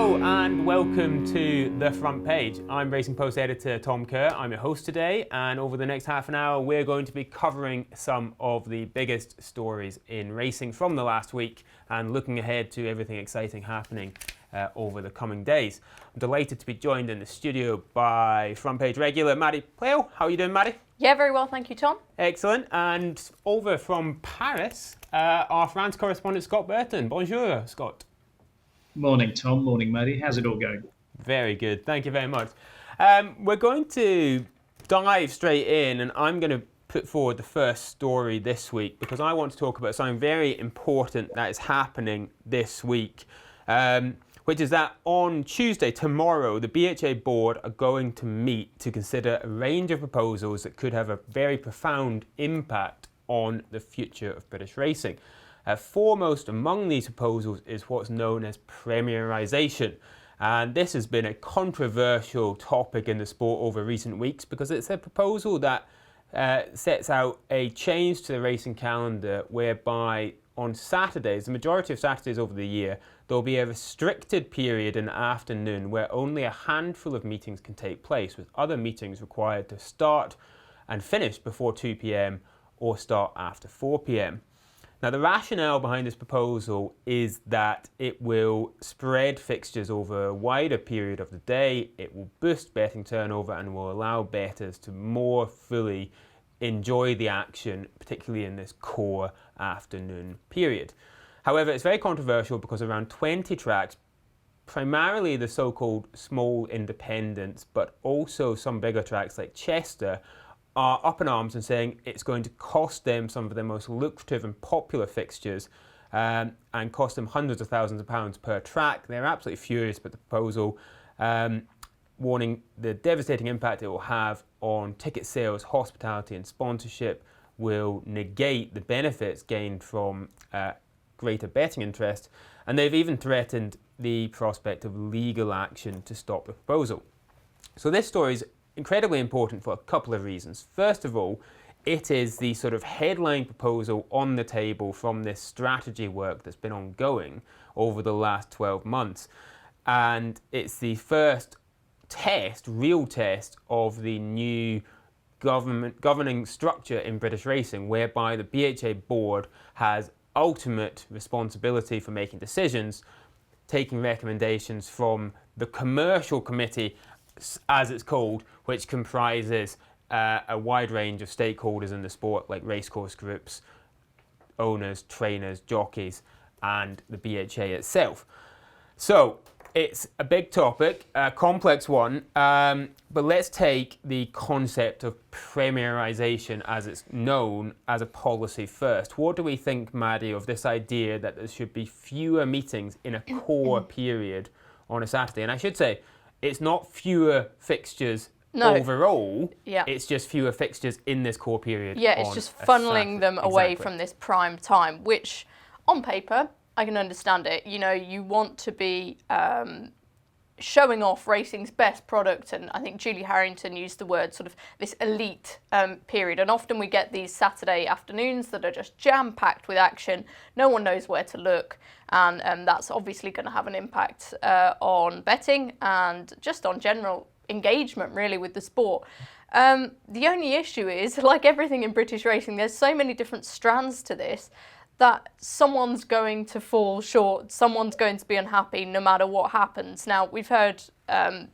Hello and welcome to The Front Page. I'm Racing Post editor Tom Kerr. I'm your host today, and over the next half an hour we're going to be covering some of the biggest stories in racing from the last week and looking ahead to everything exciting happening over the coming days. I'm delighted to be joined in the studio by Front Page regular Maddy. Playle, how are you doing, Maddy? Yeah, very well, thank you, Tom. Excellent. And over from Paris, our France correspondent Scott Burton. Bonjour, Scott. Morning, Tom. Morning, Maddy. How's it all going? Very good. Thank you very much. We're going to dive straight in, and I'm going to put forward the first story this week because I want to talk about something very important that is happening this week, which is that on Tuesday, tomorrow, the BHA board are going to meet to consider a range of proposals that could have a very profound impact on the future of British racing. Foremost among these proposals is what's known as premierisation. And this has been a controversial topic in the sport over recent weeks because it's a proposal that sets out a change to the racing calendar whereby on Saturdays, the majority of Saturdays over the year, there'll be a restricted period in the afternoon where only a handful of meetings can take place, with other meetings required to start and finish before 2 p.m. or start after 4 p.m. Now, the rationale behind this proposal is that it will spread fixtures over a wider period of the day, it will boost betting turnover and will allow bettors to more fully enjoy the action, particularly in this core afternoon period. However, it's very controversial because around 20 tracks, primarily the so-called small independents, but also some bigger tracks like Chester, are up in arms and saying it's going to cost them some of their most lucrative and popular fixtures and cost them hundreds of thousands of pounds per track. They're absolutely furious about the proposal, warning the devastating impact it will have on ticket sales, hospitality and sponsorship, will negate the benefits gained from greater betting interest, and they've even threatened the prospect of legal action to stop the proposal. So this story is incredibly important for a couple of reasons. First of all, it is the sort of headline proposal on the table from this strategy work that's been ongoing over the last 12 months. And it's the first real test of the new governing structure in British racing, whereby the BHA board has ultimate responsibility for making decisions, taking recommendations from the commercial committee, as it's called, which comprises a wide range of stakeholders in the sport, like racecourse groups, owners, trainers, jockeys, and the BHA itself. So it's a big topic, a complex one, but let's take the concept of premierisation as it's known as a policy first. What do we think, Maddy, of this idea that there should be fewer meetings in a core period on a Saturday? And I should say, it's not fewer fixtures overall, it's just fewer fixtures in this core period. Yeah, it's just funneling them away from this prime time, which on paper, I can understand it. You know, you want to be showing off racing's best product, and I think Julie Harrington used the word sort of this elite period, and often we get these Saturday afternoons that are just jam-packed with action. No one knows where to look, and that's obviously going to have an impact on betting and just on general engagement really with the sport. The only issue is, like everything in British racing, there's so many different strands to this that someone's going to fall short, someone's going to be unhappy no matter what happens. Now, we've heard the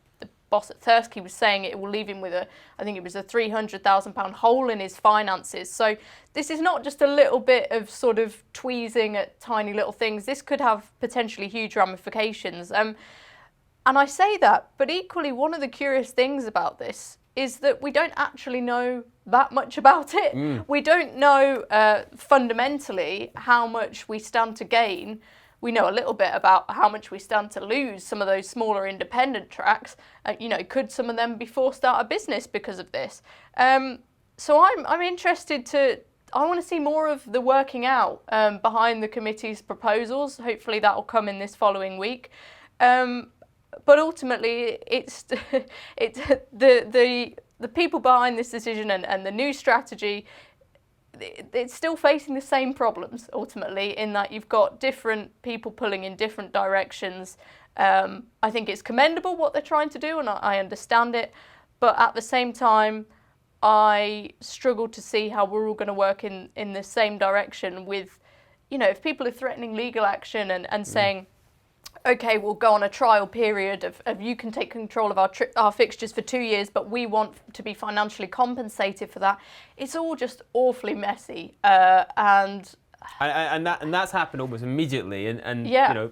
boss at Thursky was saying it will leave him with I think it was a £300,000 hole in his finances. So this is not just a little bit of sort of tweezing at tiny little things. This could have potentially huge ramifications. And I say that, but equally one of the curious things about this is that we don't actually know that much about it. We don't know fundamentally how much we stand to gain. We know a little bit about how much we stand to lose. Some of those smaller independent tracks, could some of them be forced out of business because of this? So I'm interested I want to see more of the working out behind the committee's proposals. Hopefully that will come in this following week. But ultimately, it's the people behind this decision and the new strategy. it's still facing the same problems ultimately, in that you've got different people pulling in different directions. I think it's commendable what they're trying to do, and I understand it, but at the same time, I struggle to see how we're all going to work in the same direction with, if people are threatening legal action and saying, okay, we'll go on a trial period of you can take control of our fixtures for 2 years, but we want to be financially compensated for that. It's all just awfully messy, and that's happened almost immediately. And yeah.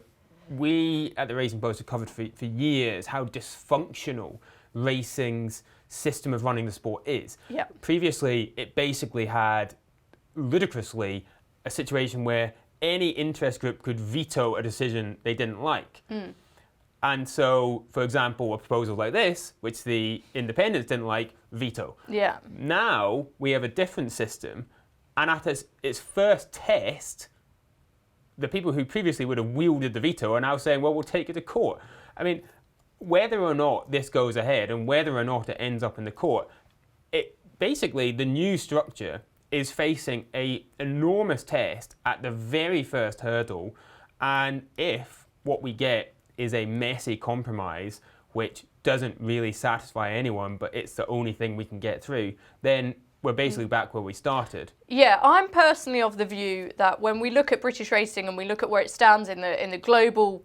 We at the Racing Post have covered for years how dysfunctional racing's system of running the sport is. Yeah. Previously, it basically had ludicrously a situation where any interest group could veto a decision they didn't like. And so, for example, a proposal like this, which the independents didn't like, veto. Yeah. Now we have a different system, and at its first test, the people who previously would have wielded the veto are now saying, well, we'll take it to court. I mean, whether or not this goes ahead and whether or not it ends up in the court, basically the new structure is facing an enormous test at the very first hurdle. And if what we get is a messy compromise, which doesn't really satisfy anyone, but it's the only thing we can get through, then we're basically back where we started. Yeah, I'm personally of the view that when we look at British racing and we look at where it stands in the global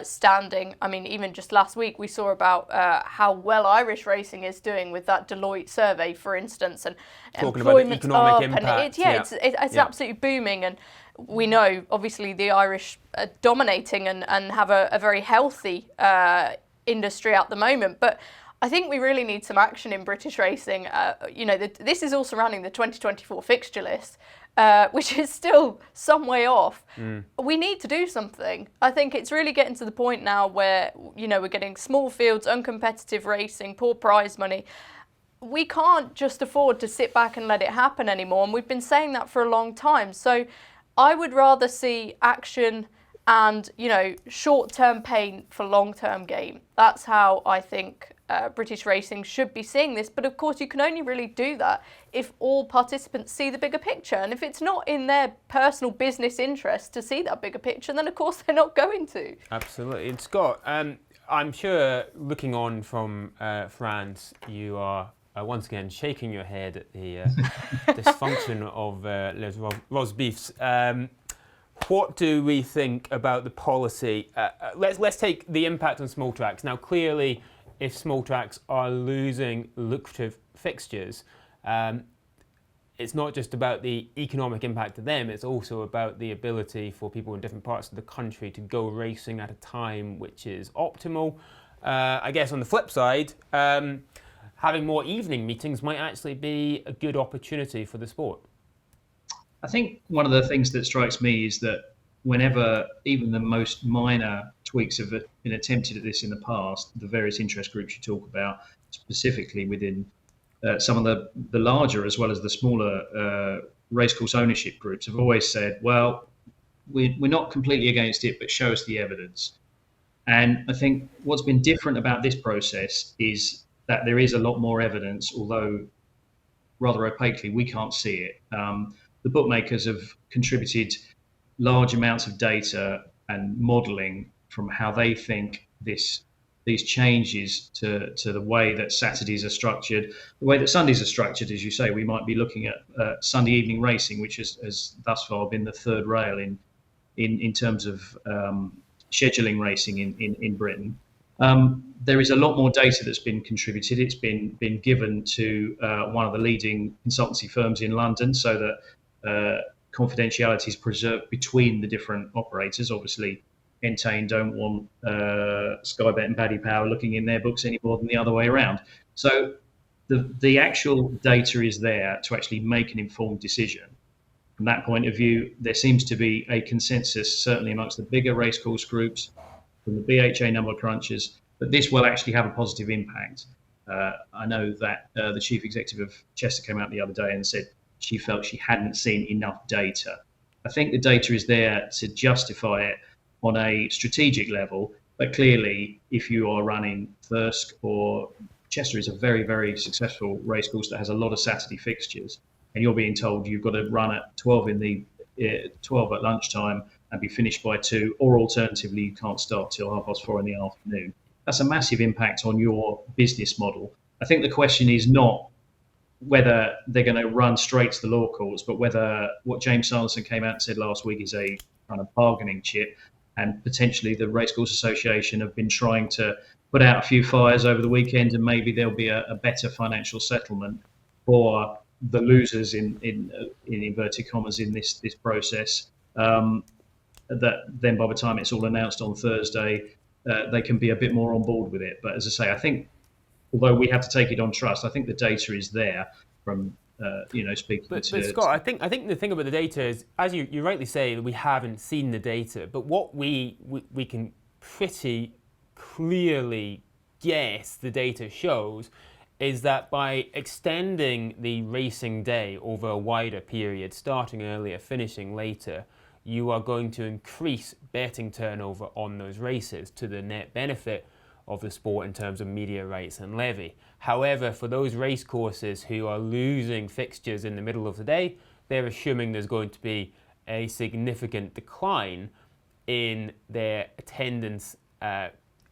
standing, I mean, even just last week we saw about how well Irish racing is doing with that Deloitte survey, for instance, and talking about the economic up, impact. And it's absolutely booming, and we know obviously the Irish are dominating and have a very healthy industry at the moment, but I think we really need some action in British racing. This is all surrounding the 2024 fixture list, which is still some way off. We need to do something. I think it's really getting to the point now where, we're getting small fields, uncompetitive racing, poor prize money. We can't just afford to sit back and let it happen anymore, and we've been saying that for a long time. So I would rather see action and, short-term pain for long-term gain. That's how I think British racing should be seeing this. But of course, you can only really do that if all participants see the bigger picture. And if it's not in their personal business interest to see that bigger picture, then of course they're not going to. Absolutely. And Scott, I'm sure looking on from France, you are once again shaking your head at the dysfunction of Les Rosbifs. What do we think about the policy? Let's take the impact on small tracks. Now, clearly, if small tracks are losing lucrative fixtures, it's not just about the economic impact to them, it's also about the ability for people in different parts of the country to go racing at a time which is optimal. I guess on the flip side, having more evening meetings might actually be a good opportunity for the sport. I think one of the things that strikes me is that whenever even the most minor tweaks have been attempted at this in the past, the various interest groups you talk about, specifically within some of the larger as well as the smaller racecourse ownership groups, have always said, well, we're not completely against it, but show us the evidence. And I think what's been different about this process is that there is a lot more evidence, although rather opaquely, we can't see it. The bookmakers have contributed large amounts of data and modelling from how they think these changes to the way that Saturdays are structured, the way that Sundays are structured. As you say, we might be looking at Sunday evening racing, which has thus far been the third rail in terms of scheduling racing in Britain. There is a lot more data that's been contributed. It's been given to one of the leading consultancy firms in London, so that confidentiality is preserved between the different operators. Obviously, Entain don't want Sky Bet and Paddy Power looking in their books any more than the other way around. So the actual data is there to actually make an informed decision. From that point of view, there seems to be a consensus, certainly amongst the bigger racecourse groups, from the BHA number crunchers, that this will actually have a positive impact. I know that the chief executive of Chester came out the other day and said she felt she hadn't seen enough data. I think the data is there to justify it on a strategic level, but clearly if you are running Thirsk, or Chester is a very, very successful racecourse that has a lot of Saturday fixtures, and you're being told you've got to run at 12 at lunchtime and be finished by 2, or alternatively you can't start till 4:30 in the afternoon. That's a massive impact on your business model. I think the question is not whether they're going to run straight to the law courts, but whether what James Sanderson came out and said last week is a kind of bargaining chip, and potentially the Racecourse Association have been trying to put out a few fires over the weekend, and maybe there'll be a better financial settlement for the losers in inverted commas in this process. That then by the time it's all announced on Thursday, they can be a bit more on board with it. But as I say, I think although we have to take it on trust, I think the data is there from speaking but to. But Scott, I think the thing about the data is, as you rightly say, we haven't seen the data. But what we can pretty clearly guess the data shows is that by extending the racing day over a wider period, starting earlier, finishing later, you are going to increase betting turnover on those races to the net benefit of the sport in terms of media rights and levy. However, for those race courses who are losing fixtures in the middle of the day, they're assuming there's going to be a significant decline in their attendance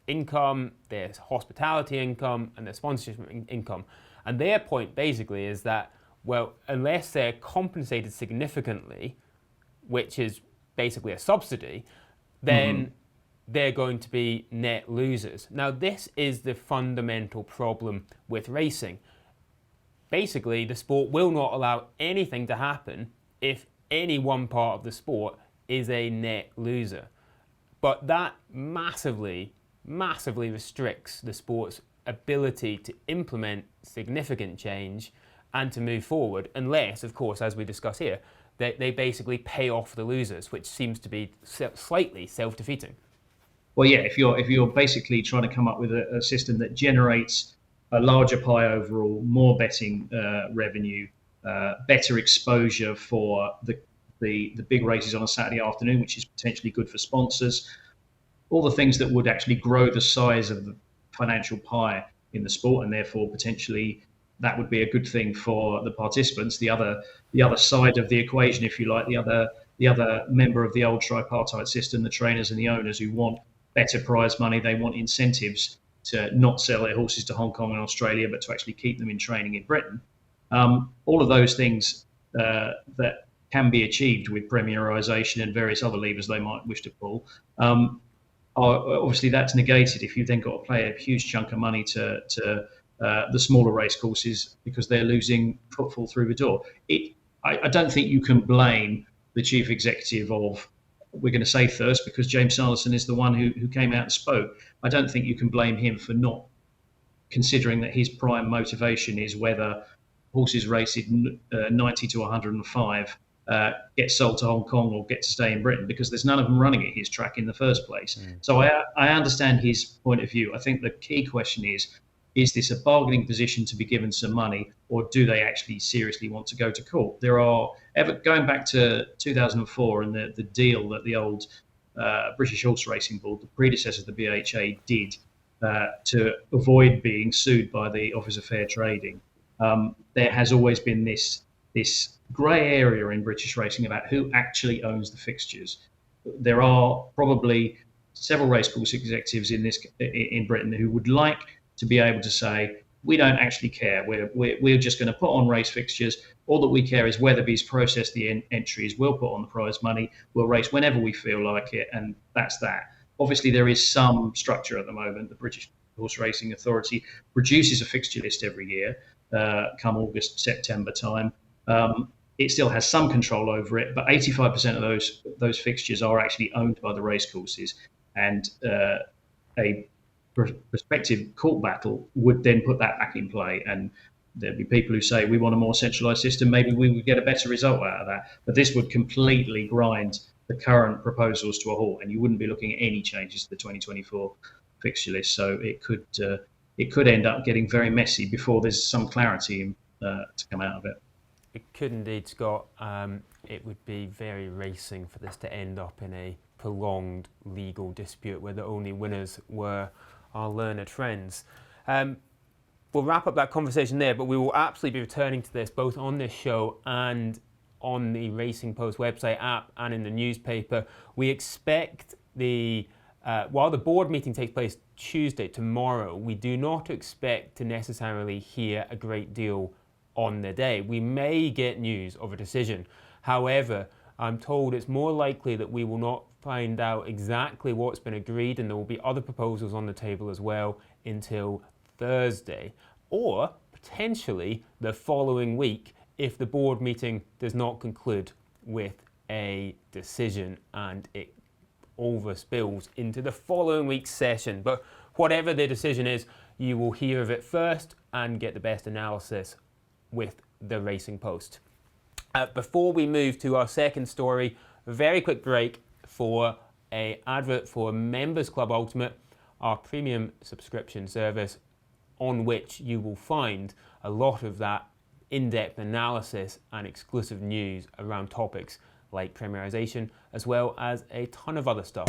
income, their hospitality income, and their sponsorship income. And their point basically is that, well, unless they're compensated significantly, which is basically a subsidy, then they're going to be net losers. Now, this is the fundamental problem with racing. Basically, the sport will not allow anything to happen if any one part of the sport is a net loser. But that massively restricts the sport's ability to implement significant change and to move forward, unless, of course, as we discuss here, they basically pay off the losers, which seems to be slightly self-defeating. Well, yeah, if you're basically trying to come up with a system that generates a larger pie overall, more betting revenue, better exposure for the big races on a Saturday afternoon, which is potentially good for sponsors, all the things that would actually grow the size of the financial pie in the sport, and therefore potentially that would be a good thing for the participants. The other side of the equation, if you like, the other member of the old tripartite system, the trainers and the owners who want better prize money, they want incentives to not sell their horses to Hong Kong and Australia, but to actually keep them in training in Britain. All of those things that can be achieved with premierisation and various other levers they might wish to pull, obviously that's negated if you've then got to pay a huge chunk of money to the smaller race courses because they're losing footfall through the door. I don't think you can blame the chief executive of, we're going to say Thirst, because James Sanderson is the one who came out and spoke. I don't think you can blame him for not considering that his prime motivation is whether horses rated 90 to 105 get sold to Hong Kong or get to stay in Britain, because there's none of them running at his track in the first place. So I understand his point of view. I think the key question is this a bargaining position to be given some money, or do they actually seriously want to go to court? Going back to 2004 and the deal that the old British Horse Racing Board, the predecessor of the BHA, did to avoid being sued by the Office of Fair Trading, there has always been this grey area in British racing about who actually owns the fixtures. There are probably several racecourse executives in Britain who would like to be able to say, we don't actually care. We're just going to put on race fixtures. All that we care is Weatherby's process the entries. We'll put on the prize money. We'll race whenever we feel like it, and that's that. Obviously, there is some structure at the moment. The British Horse Racing Authority produces a fixture list every year, come August, September time. It still has some control over it, but 85% of those fixtures are actually owned by the racecourses, and a prospective court battle would then put that back in play, and there'd be people who say we want a more centralised system, maybe we would get a better result out of that, but this would completely grind the current proposals to a halt, and you wouldn't be looking at any changes to the 2024 fixture list. So it could end up getting very messy before there's some clarity to come out of it. It could indeed, Scott. It would be very racing for this to end up in a prolonged legal dispute where the only winners were our learned friends. we'll wrap up that conversation there, but we will absolutely be returning to this both on this show and on the Racing Post website app and in the newspaper. We expect while the board meeting takes place Tuesday, tomorrow, we do not expect to necessarily hear a great deal on the day. We may get news of a decision. However, I'm told it's more likely that we will not find out exactly what's been agreed, and there will be other proposals on the table as well until Thursday, or potentially the following week if the board meeting does not conclude with a decision and it overspills into the following week's session. But whatever the decision is, you will hear of it first and get the best analysis with the Racing Post. Before we move to our second story, a very quick break for an advert for Members Club Ultimate, our premium subscription service, on which you will find a lot of that in-depth analysis and exclusive news around topics like premierisation, as well as a ton of other stuff.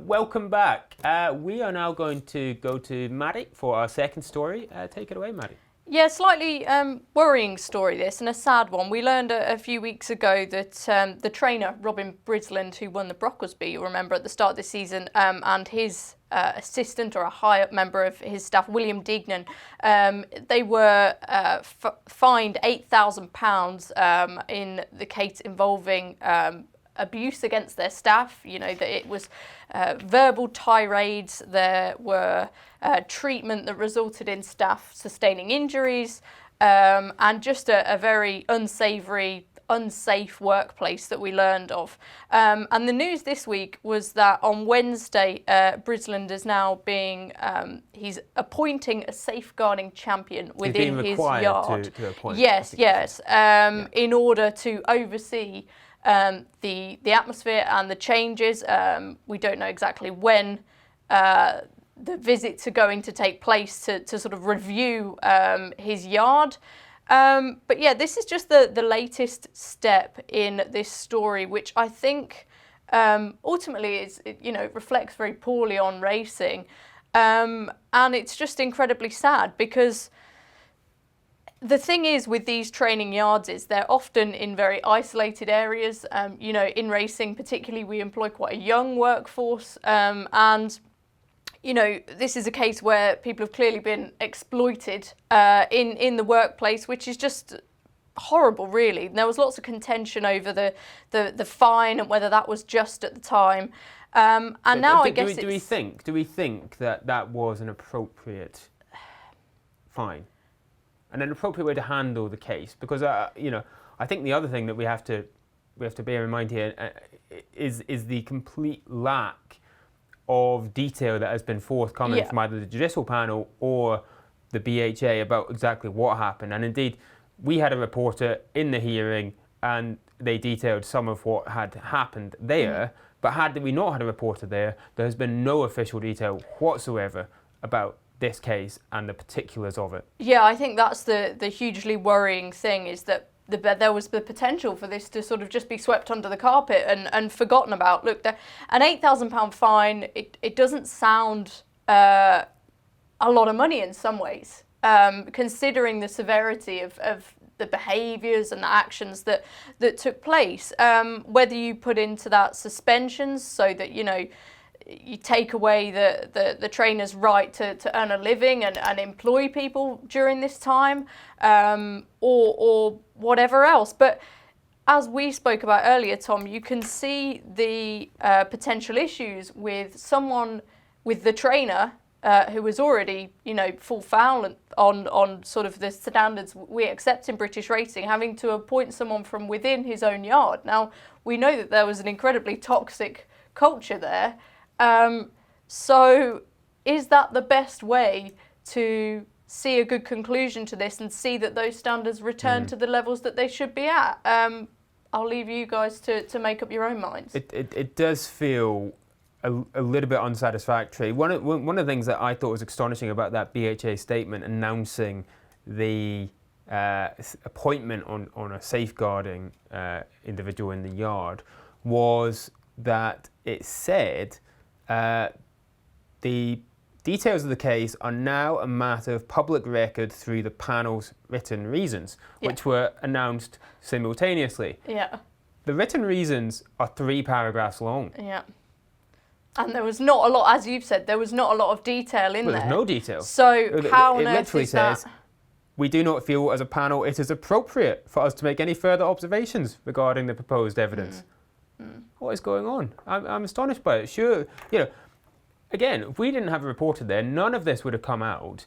Welcome back. We are now going to go to Maddy for our second story. Take it away, Maddy. Yeah, slightly worrying story this, and a sad one. We learned a few weeks ago that the trainer, Robyn Brisland, who won the Brocklesby, you'll remember at the start of the season, and his assistant or a high-up member of his staff, William Deignan, they were fined £8,000 in the case involving abuse against their staff. You know, that it was verbal tirades, there were treatment that resulted in staff sustaining injuries, and just a very unsavoury, unsafe workplace that we learned of. And the news this week was that on Wednesday, Brisland is now being, he's appointing a safeguarding champion within his yard. To appoint. Yes, in order to oversee the atmosphere and the changes. We don't know exactly when the visits are going to take place to sort of review his yard. But yeah, this is just the latest step in this story, which I think ultimately reflects very poorly on racing. And it's just incredibly sad, because the thing is with these training yards is they're often in very isolated areas. In racing particularly, we employ quite a young workforce, and this is a case where people have clearly been exploited in the workplace, which is just horrible, really. And there was lots of contention over the fine and whether that was just at the time. And but now I guess do we think that was an appropriate fine and an appropriate way to handle the case? Because I think the other thing that we have to bear in mind here is the complete lack of detail that has been forthcoming from either the judicial panel or the BHA about exactly what happened. And indeed, we had a reporter in the hearing and they detailed some of what had happened there. But had we not had a reporter there has been no official detail whatsoever about this case and the particulars of it. Yeah, I think that's the hugely worrying thing, is that there was the potential for this to sort of just be swept under the carpet and forgotten about. Look, an £8,000 fine, it doesn't sound a lot of money in some ways, considering the severity of the behaviours and the actions that took place. Whether you put into that suspensions so that, you take away the trainer's right to earn a living and employ people during this time, or whatever else. But as we spoke about earlier, Tom, you can see the potential issues with the trainer who was already, full foul on sort of the standards we accept in British racing, having to appoint someone from within his own yard. Now, we know that there was an incredibly toxic culture there. So is that the best way to see a good conclusion to this and see that those standards return to the levels that they should be at? I'll leave you guys to make up your own minds. It does feel a little bit unsatisfactory. One of the things that I thought was astonishing about that BHA statement announcing the appointment on a safeguarding individual in the yard was that it said the details of the case are now a matter of public record through the panel's written reasons, which were announced simultaneously. Yeah. The written reasons are 3 paragraphs long. Yeah. And there was not a lot, as you've said, there was not a lot of detail in there. There's no detail. So how on earth literally is that? says, we do not feel as a panel it is appropriate for us to make any further observations regarding the proposed evidence. What is going on? I'm astonished by it. Sure, again, if we didn't have a reporter there, none of this would have come out.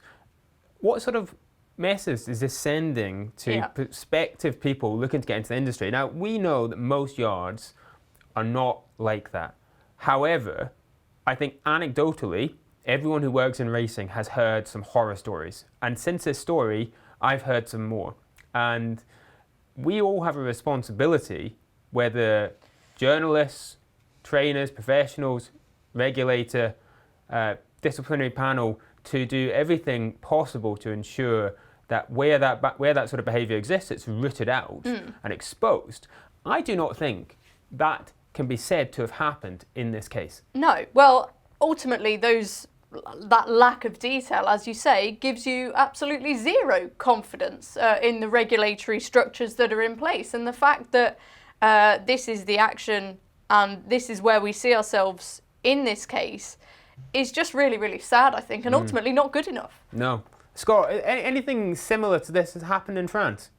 What sort of message is this sending to prospective people looking to get into the industry? Now, we know that most yards are not like that. However, I think anecdotally, everyone who works in racing has heard some horror stories. And since this story, I've heard some more. And we all have a responsibility, whether journalists, trainers, professionals, regulator, disciplinary panel, to do everything possible to ensure that where that sort of behaviour exists, it's rooted out and exposed. I do not think that can be said to have happened in this case. No. Well, ultimately, that lack of detail, as you say, gives you absolutely zero confidence in the regulatory structures that are in place. And the fact that this is the action and this is where we see ourselves in this case is just really, really sad, I think, and ultimately not good enough. No. Scott, anything similar to this has happened in France?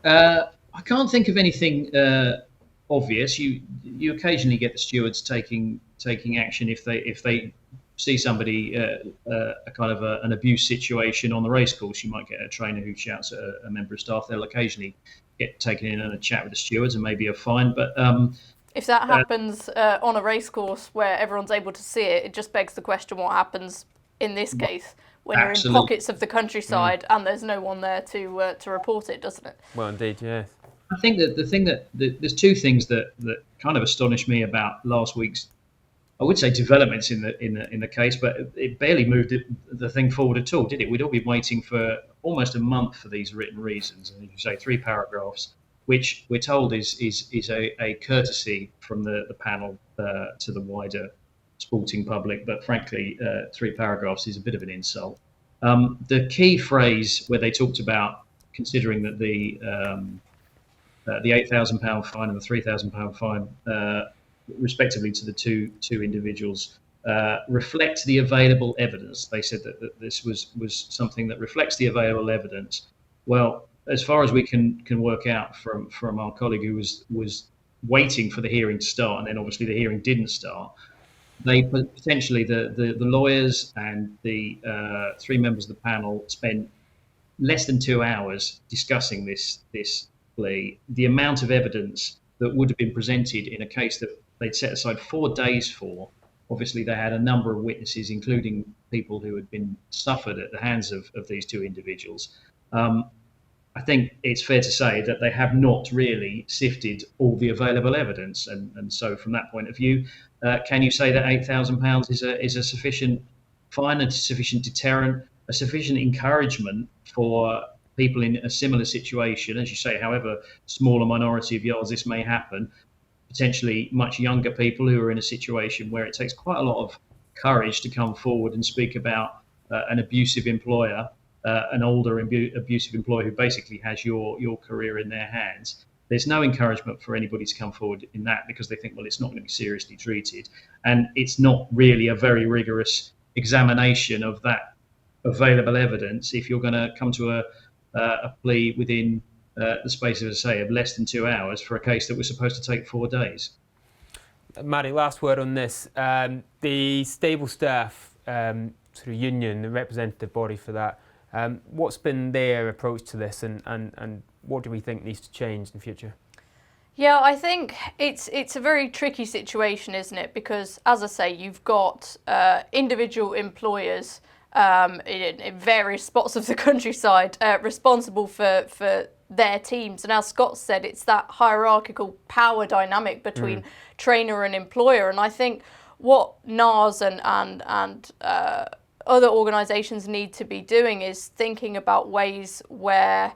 I can't think of anything obvious. You occasionally get the stewards taking action if they see somebody a kind of an abuse situation on the racecourse. You might get a trainer who shouts at a member of staff. They'll occasionally get taken in and a chat with the stewards and maybe a fine. But if that happens on a racecourse where everyone's able to see it, it just begs the question: what happens in this case when you're in pockets of the countryside and there's no one there to report it, doesn't it? Well, indeed, yes. I think that there's 2 things that kind of astonished me about last week's, I would say, developments in the case, but it barely moved the thing forward at all, did it? We'd all been waiting for almost a month for these written reasons, and you say 3 paragraphs, which we're told is a courtesy from the panel to the wider sporting public, but frankly, 3 paragraphs is a bit of an insult. The key phrase where they talked about considering that the £8,000 fine and the £3,000 fine, respectively, to the two individuals, reflect the available evidence. They said that this was something that reflects the available evidence. Well, as far as we can work out from our colleague who was waiting for the hearing to start, and then obviously the hearing didn't start, they potentially the lawyers and the 3 members of the panel spent less than 2 hours discussing this plea. The amount of evidence that would have been presented in a case that they'd set aside 4 days for. Obviously, they had a number of witnesses, including people who had been suffered at the hands of these 2 individuals. I think it's fair to say that they have not really sifted all the available evidence. And so from that point of view, can you say that £8,000 is a sufficient fine, a sufficient deterrent, a sufficient encouragement for people in a similar situation? As you say, however small a minority of yards this may happen, potentially much younger people who are in a situation where it takes quite a lot of courage to come forward and speak about an abusive employer, an older abusive employer who basically has your career in their hands. There's no encouragement for anybody to come forward in that because they think, well, it's not going to be seriously treated. And it's not really a very rigorous examination of that available evidence if you're going to come to a plea within the space of, of less than 2 hours for a case that was supposed to take 4 days. Maddy, last word on this. The stable staff sort of union, the representative body for that. What's been their approach to this, and what do we think needs to change in the future? Yeah, I think it's a very tricky situation, isn't it? Because, as I say, you've got individual employers in various spots of the countryside responsible for their teams. And as Scott said, it's that hierarchical power dynamic between trainer and employer. And I think what NARS and other organisations need to be doing is thinking about ways where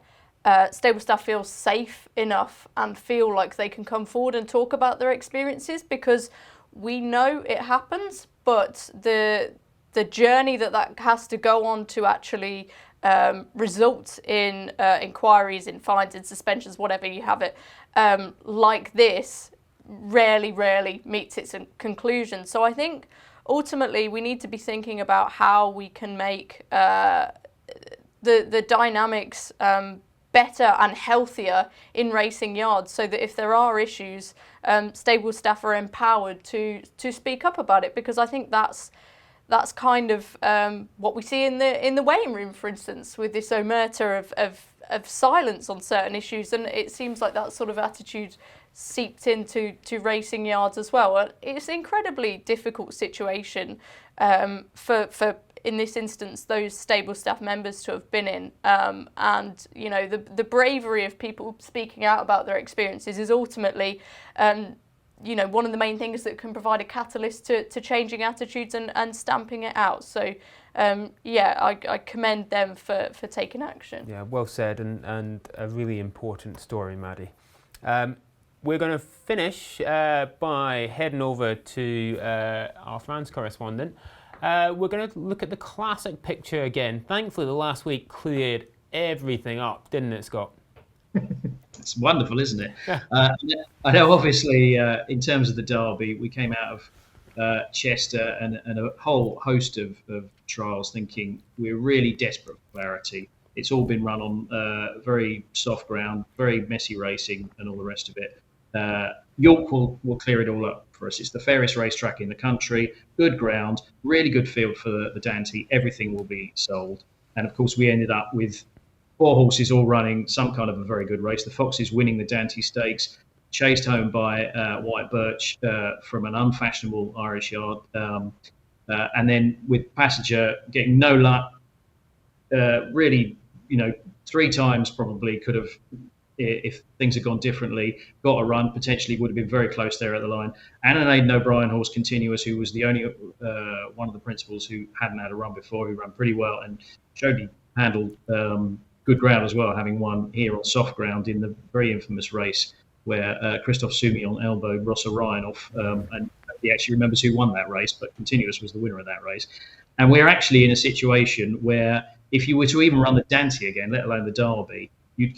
stable staff feel safe enough and feel like they can come forward and talk about their experiences, because we know it happens, but the journey that has to go on to actually result in inquiries, in fines, in suspensions, whatever you have it, like this, rarely meets its conclusion. So I think ultimately we need to be thinking about how we can make the dynamics better and healthier in racing yards, so that if there are issues, stable staff are empowered to speak up about it, because I think that's kind of what we see in the weighing room, for instance, with this omerta of silence on certain issues, and it seems like that sort of attitude seeped into racing yards as well. It's an incredibly difficult situation for in this instance those stable staff members to have been in, and you know, the bravery of people speaking out about their experiences is ultimately you know, one of the main things that can provide a catalyst to changing attitudes and stamping it out. So yeah, I commend them for taking action. Yeah, well said, and a really important story, Maddy. We're going to finish by heading over to our France correspondent. We're going to look at the classic picture again. Thankfully, the last week cleared everything up, didn't it, Scott? It's wonderful, isn't it? I know, obviously, in terms of the derby, we came out of Chester and a whole host of trials thinking we're really desperate for clarity. It's all been run on very soft ground, very messy racing and all the rest of it. York will clear it all up for us. It's the fairest racetrack in the country, good ground, really good field for the Dante. Everything will be sold. And of course, we ended up with 4 horses all running some kind of a very good race. The Foxes winning the Dante Stakes, chased home by White Birch from an unfashionable Irish yard. And then with Passenger getting no luck, really, you know, 3 times probably could have, if things had gone differently, got a run, potentially would have been very close there at the line. And an Aidan O'Brien horse, Continuous, who was the only one of the principals who hadn't had a run before, who ran pretty well and showed he handled good ground as well, having won here on soft ground in the very infamous race where Christophe Soumillon elbowed Ross Orion off, and he actually remembers who won that race, but Continuous was the winner of that race. And we're actually in a situation where if you were to even run the Dante again, let alone the Derby, you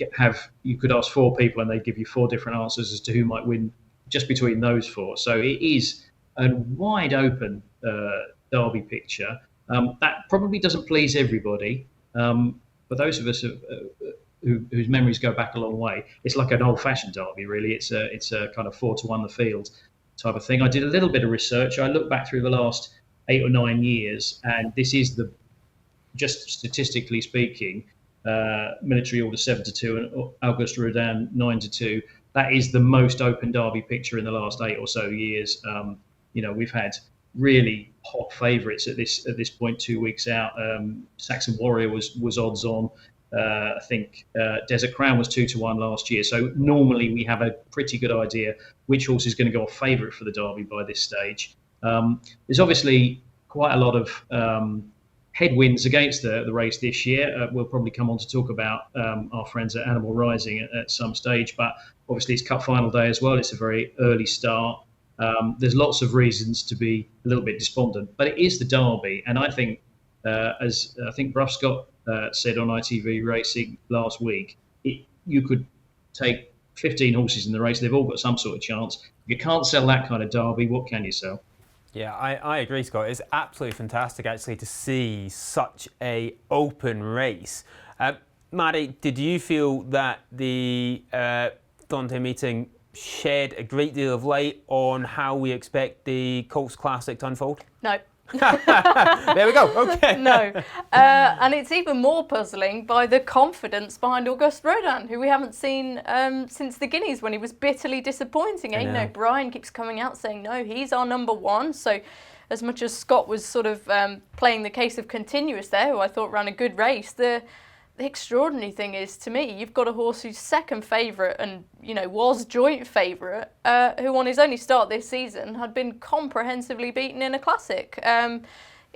could ask 4 people and they'd give you 4 different answers as to who might win just between those 4. So it is a wide open Derby picture. That probably doesn't please everybody. For those of us whose memories go back a long way, it's like an old-fashioned derby, really. It's a kind of 4-1 the field type of thing. I did a little bit of research. I looked back through the last 8 or 9 years, and this is just statistically speaking, Military Order 7-2 and Auguste Rodin 9-2. That is the most open derby picture in the last 8 or so years. You know, we've had really hot favourites at this point 2 weeks out. Saxon Warrior was odds on. I think Desert Crown was 2-1 last year. So normally we have a pretty good idea which horse is going to go off favourite for the Derby by this stage. There's obviously quite a lot of headwinds against the race this year. We'll probably come on to talk about our friends at Animal Rising at some stage, but obviously it's Cup final day as well. It's a very early start. There's lots of reasons to be a little bit despondent, but it is the Derby, and I think, as I think Bruff Scott said on ITV Racing last week, you could take 15 horses in the race, they've all got some sort of chance. If you can't sell that kind of Derby, what can you sell? Yeah, I agree, Scott. It's absolutely fantastic, actually, to see such a open race. Maddy, did you feel that the Dante meeting shed a great deal of light on how we expect the Colts Classic to unfold? No, There we go. Okay. No. And it's even more puzzling by the confidence behind Auguste Rodin, who we haven't seen since the Guineas, when he was bitterly disappointing. You know, Brian keeps coming out saying, no, he's our number one. So as much as Scott was sort of playing the case of Continuous there, who I thought ran a good race, the extraordinary thing is, to me, you've got a horse who's second favourite and, you know, was joint favourite, who on his only start this season had been comprehensively beaten in a classic.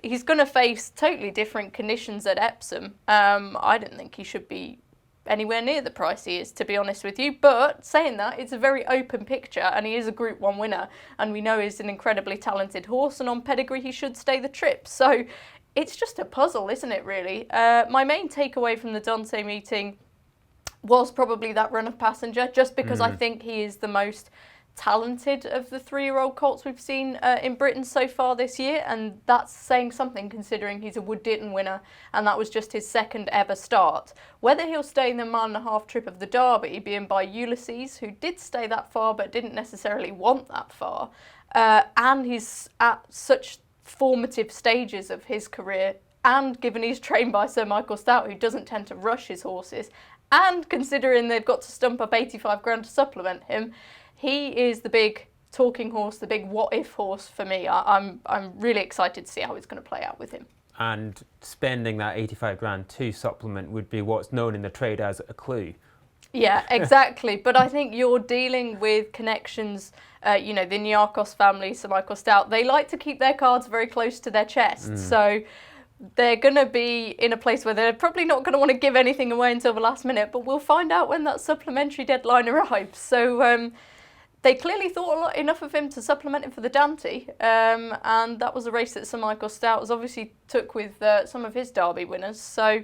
He's going to face totally different conditions at Epsom. I don't think he should be anywhere near the price he is, to be honest with you. But saying that, it's a very open picture, and he is a Group 1 winner, and we know he's an incredibly talented horse, and on pedigree he should stay the trip. So it's just a puzzle, isn't it, really? My main takeaway from the Dante meeting was probably that run of Passenger, just because I think he is the most talented of the 3-year-old colts we've seen in Britain so far this year, and that's saying something considering he's a Wood Ditton winner, and that was just his second ever start. Whether he'll stay in the 1.5 trip of the Derby, being by Ulysses, who did stay that far but didn't necessarily want that far, and he's at such formative stages of his career, and given he's trained by Sir Michael Stoute, who doesn't tend to rush his horses, and considering they've got to stump up 85 grand to supplement him, he is the big talking horse, the big what-if horse for me. I'm really excited to see how it's going to play out with him. And spending that 85 grand to supplement would be what's known in the trade as a clue. Yeah, exactly. But I think you're dealing with connections, you know, the Niarchos family, Sir Michael Stoute, they like to keep their cards very close to their chest. So they're going to be in a place where they're probably not going to want to give anything away until the last minute, but we'll find out when that supplementary deadline arrives. So they clearly thought enough of him to supplement him for the Dante, and that was a race that Sir Michael Stoute has obviously took with some of his Derby winners. So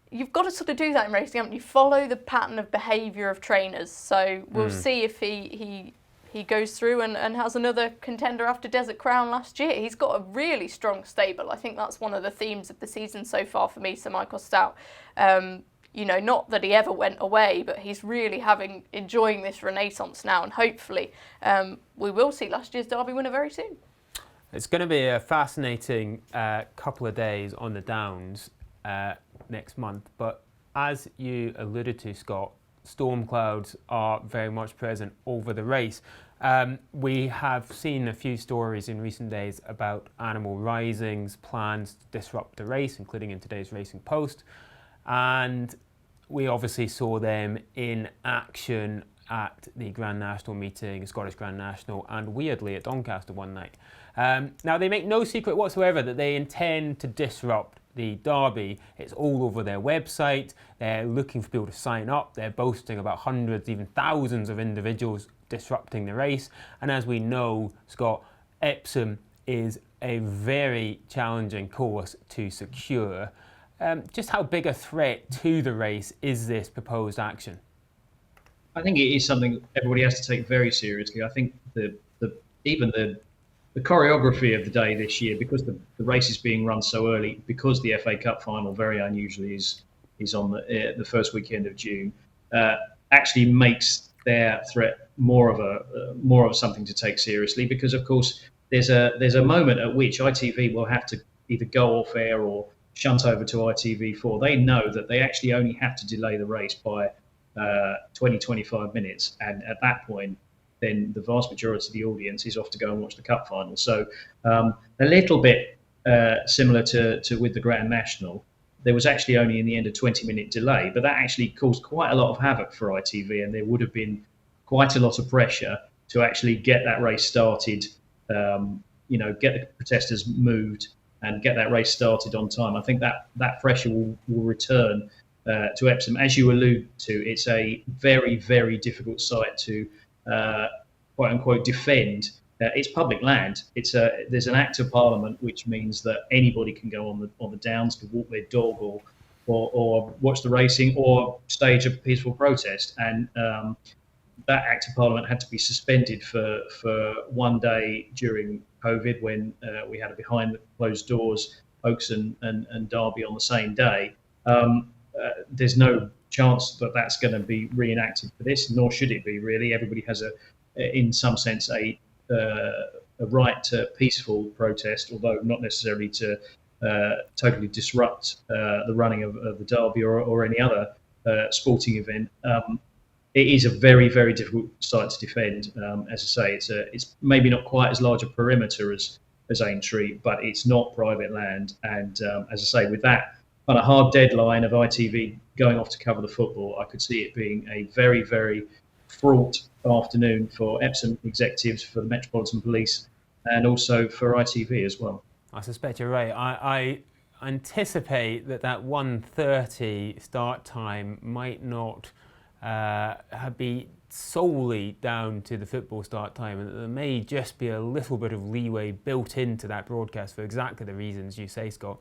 you've got to sort of do that in racing, haven't you? Follow the pattern of behaviour of trainers. So we'll see if he goes through and has another contender after Desert Crown last year. He's got a really strong stable. I think that's one of the themes of the season so far for me, Sir Michael Stoute. You know, not that he ever went away, but he's really enjoying this renaissance now, and hopefully we will see last year's Derby winner very soon. It's going to be a fascinating couple of days on the Downs next month, but as you alluded to, Scott, storm clouds are very much present over the race. We have seen a few stories in recent days about Animal Rising's plans to disrupt the race, including in today's Racing Post. And we obviously saw them in action at the Grand National meeting, Scottish Grand National, and weirdly at Doncaster one night. Now, they make no secret whatsoever that they intend to disrupt the Derby. It's all over their website. They're looking for people to sign up. They're boasting about hundreds, even thousands of individuals disrupting the race. And as we know, Scott, Epsom is a very challenging course to secure. Just how big a threat to the race is this proposed action? I think it is something everybody has to take very seriously. I think even the choreography of the day this year, because the race is being run so early, because the FA Cup final very unusually is on the first weekend of June, actually makes their threat more of something to take seriously. Because of course there's a moment at which ITV will have to either go off air or shunt over to ITV4. They know that they actually only have to delay the race by 20-25 minutes, and at that point then the vast majority of the audience is off to go and watch the cup final. So a little bit similar to with the Grand National, there was actually only in the end a 20-minute delay, but that actually caused quite a lot of havoc for ITV, and there would have been quite a lot of pressure to actually get that race started, get the protesters moved and get that race started on time. I think that pressure will return to Epsom. As you allude to, it's a very, very difficult site to quote unquote defend. It's public land. There's an Act of Parliament, which means that anybody can go on the Downs to walk their dog or watch the racing or stage a peaceful protest. And that Act of Parliament had to be suspended for one day during COVID, when we had a behind the closed doors Oaks and Derby on the same day. There's no chance that that's going to be reenacted for this, nor should it be, really. Everybody has in some sense a a right to peaceful protest, although not necessarily to totally disrupt the running of the derby or any other sporting event. It is a very, very difficult site to defend. As I say, it's maybe not quite as large a perimeter as Aintree, but it's not private land. And as I say, with that on a hard deadline of ITV going off to cover the football, I could see it being a very, very fraught afternoon for Epsom executives, for the Metropolitan Police, and also for ITV as well. I suspect you're right. I anticipate that 1:30 start time might not be solely down to the football start time, and that there may just be a little bit of leeway built into that broadcast for exactly the reasons you say, Scott.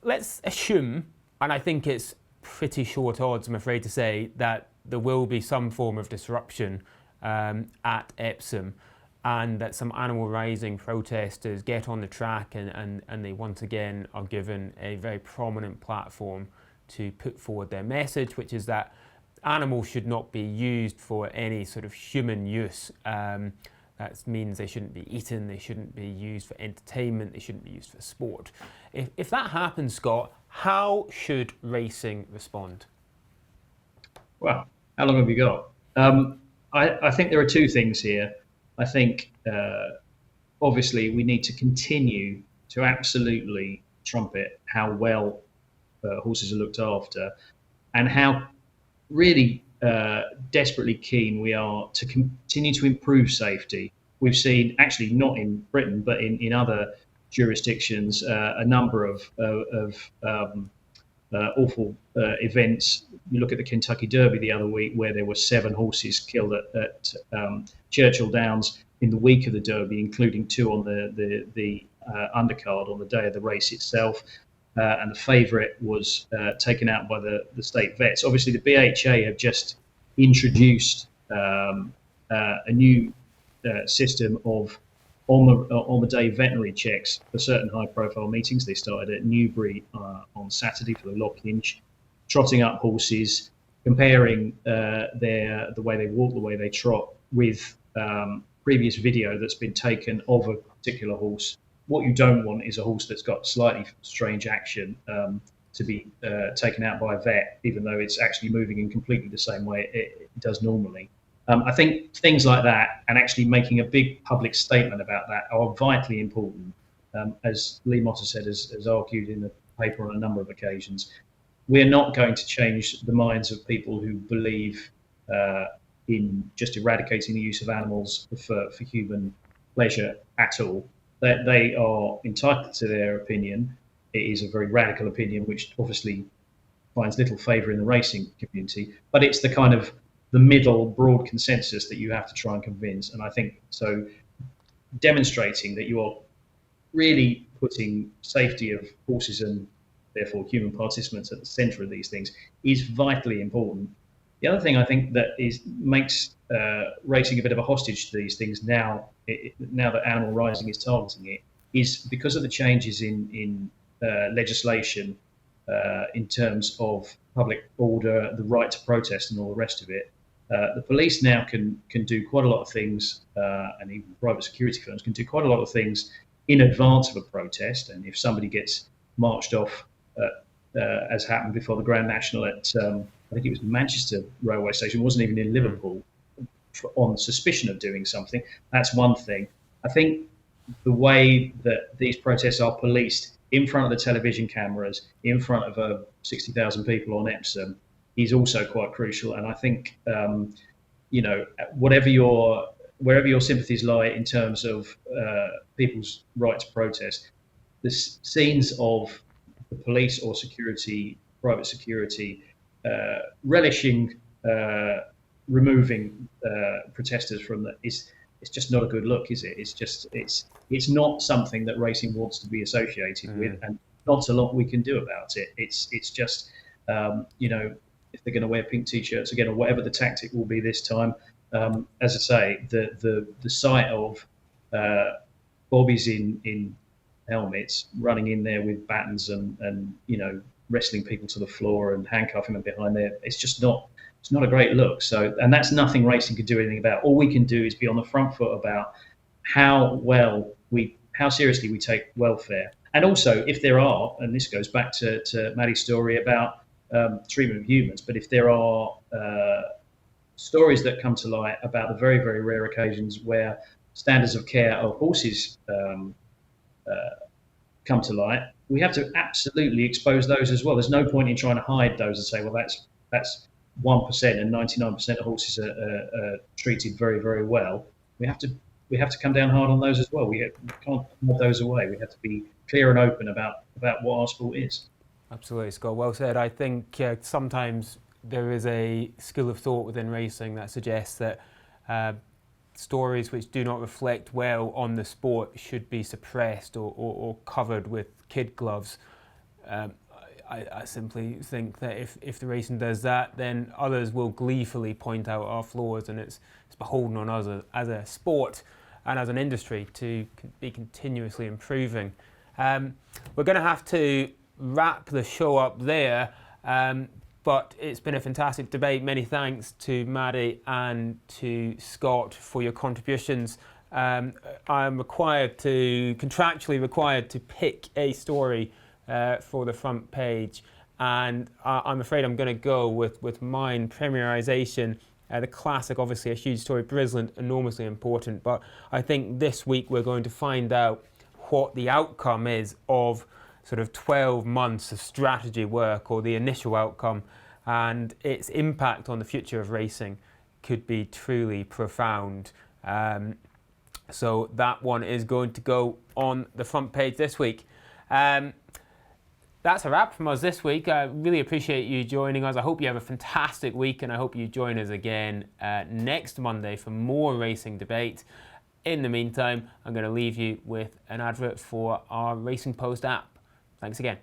Let's assume, and I think it's pretty short odds, I'm afraid to say, that there will be some form of disruption at Epsom, and that some animal rising protesters get on the track and they once again are given a very prominent platform to put forward their message, which is that animals should not be used for any sort of human use. That means they shouldn't be eaten, they shouldn't be used for entertainment, they shouldn't be used for sport. If that happens, Scott, how should racing respond? Well, how long have you got? I think there are two things here. I think, obviously, we need to continue to absolutely trumpet how well horses are looked after, and how really desperately keen we are to continue to improve safety. We've seen, actually not in Britain, but in other jurisdictions, a number of awful events. You look at the Kentucky Derby the other week, where there were 7 horses killed at Churchill Downs in the week of the Derby, including 2 on the undercard on the day of the race itself. And the favourite was taken out by the state vets. Obviously, the BHA have just introduced a new system of on-the-day veterinary checks for certain high-profile meetings. They started at Newbury on Saturday for the Lockhinge, trotting up horses, comparing the way they walk, the way they trot, with previous video that's been taken of a particular horse. What you don't want is a horse that's got slightly strange action to be taken out by a vet, even though it's actually moving in completely the same way it does normally. I think things like that, and actually making a big public statement about that, are vitally important. As Lee Motter said, has argued in the paper on a number of occasions, we're not going to change the minds of people who believe in just eradicating the use of animals for human pleasure at all. They are entitled to their opinion. It is a very radical opinion, which obviously finds little favour in the racing community, but it's the kind of the middle broad consensus that you have to try and convince. And I think so, demonstrating that you are really putting safety of horses and therefore human participants at the centre of these things is vitally important. The other thing I think that makes racing a bit of a hostage to these things now that animal rising is targeting it, is because of the changes in legislation in terms of public order, the right to protest, and all the rest of it. The police now can do quite a lot of things, and even private security firms can do quite a lot of things in advance of a protest. And if somebody gets marched off, as happened before the Grand National at, I think it was Manchester railway station, it wasn't even in Liverpool, on suspicion of doing something, that's one thing. I think the way that these protests are policed in front of the television cameras, in front of 60,000 people on Epsom, is also quite crucial. And I think, wherever your sympathies lie in terms of people's right to protest, the scenes of the police or security, private security, relishing removing protesters from it's just not a good look, is it? It's not something that racing wants to be associated with, and not a lot we can do about it. It's just if they're going to wear pink t-shirts again, or whatever the tactic will be this time. As I say, the sight of bobbies in helmets running in there with batons and wrestling people to the floor and handcuffing them behind there, it's not a great look. So, and that's nothing racing could do anything about. All we can do is be on the front foot about how seriously we take welfare. And also, if there are, and this goes back to Maddy's story about treatment of humans, but if there are stories that come to light about the very, very rare occasions where standards of care of horses come to light, we have to absolutely expose those as well. There's no point in trying to hide those and say, well, that's 1% and 99% of horses are treated very, very well. We have to come down hard on those as well. We can't move those away. We have to be clear and open about what our sport is. Absolutely, Scott. Well said. I think sometimes there is a school of thought within racing that suggests that stories which do not reflect well on the sport should be suppressed or covered with kid gloves. I simply think that if the racing does that, then others will gleefully point out our flaws, and it's beholden on us as a sport and as an industry to be continuously improving. We're going to have to wrap the show up there, but it's been a fantastic debate. Many thanks to Maddy and to Scott for your contributions. I'm contractually required to pick a story for the front page, and I'm afraid I'm going to go with mine, premierisation. The classic, obviously a huge story. Brisland, enormously important, but I think this week we're going to find out what the outcome is of sort of 12 months of strategy work, or the initial outcome, and its impact on the future of racing could be truly profound. So that one is going to go on the front page this week. That's a wrap from us this week. I really appreciate you joining us. I hope you have a fantastic week, and I hope you join us again next Monday for more racing debate. In the meantime, I'm going to leave you with an advert for our Racing Post app. Thanks again.